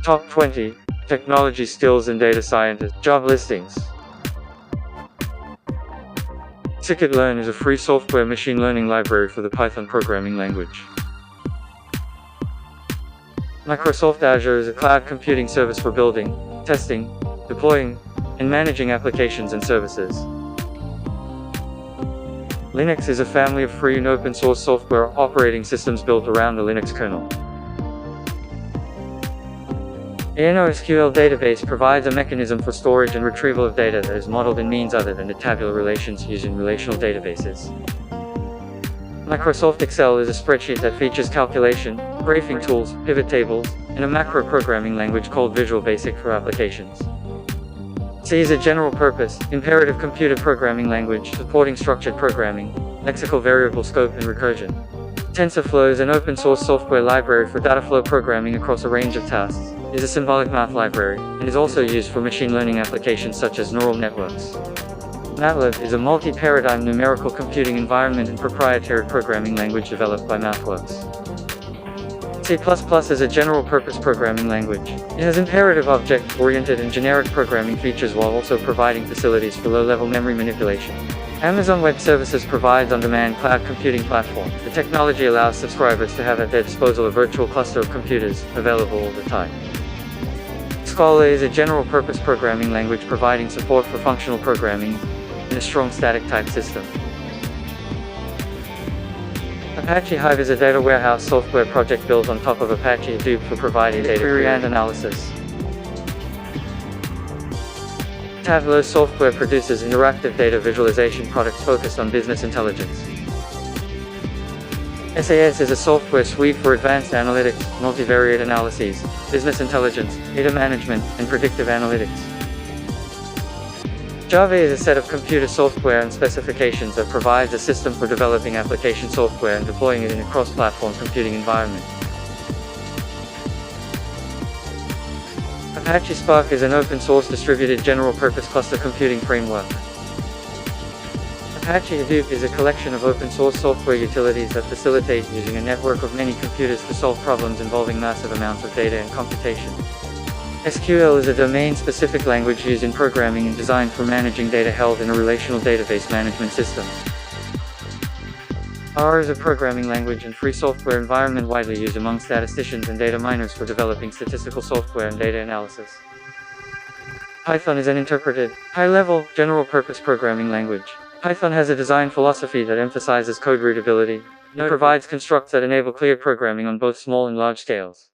Top 20 Technology Skills and Data Scientist Job Listings. Scikit-learn is a free software machine learning library for the Python programming language. Microsoft Azure is a cloud computing service for building, testing, deploying, and managing applications and services. Linux is a family of free and open source software operating systems built around the Linux kernel. A NoSQL database provides a mechanism for storage and retrieval of data that is modeled in means other than the tabular relations used in relational databases. Microsoft Excel is a spreadsheet that features calculation, graphing tools, pivot tables, and a macro programming language called Visual Basic for applications. C is a general-purpose, imperative computer programming language supporting structured programming, lexical variable scope and recursion. TensorFlow is an open-source software library for data flow programming across a range of tasks, is a symbolic math library, and is also used for machine learning applications such as neural networks. MATLAB is a multi-paradigm numerical computing environment and proprietary programming language developed by MathWorks. C++ is a general-purpose programming language. It has imperative object-oriented and generic programming features while also providing facilities for low-level memory manipulation. Amazon Web Services provides on-demand cloud computing platform. The technology allows subscribers to have at their disposal a virtual cluster of computers, available all the time. Scala is a general-purpose programming language providing support for functional programming in a strong static type system. Apache Hive is a data warehouse software project built on top of Apache Hadoop for providing data query and analysis. Tableau software produces interactive data visualization products focused on business intelligence. SAS is a software suite for advanced analytics, multivariate analyses, business intelligence, data management, and predictive analytics. Java is a set of computer software and specifications that provides a system for developing application software and deploying it in a cross-platform computing environment. Apache Spark is an open-source distributed general-purpose cluster computing framework. Apache Hadoop is a collection of open-source software utilities that facilitate using a network of many computers to solve problems involving massive amounts of data and computation. SQL is a domain-specific language used in programming and designed for managing data held in a relational database management system. R is a programming language and free software environment widely used among statisticians and data miners for developing statistical software and data analysis. Python is an interpreted, high-level, general-purpose programming language. Python has a design philosophy that emphasizes code readability. It provides constructs that enable clear programming on both small and large scales.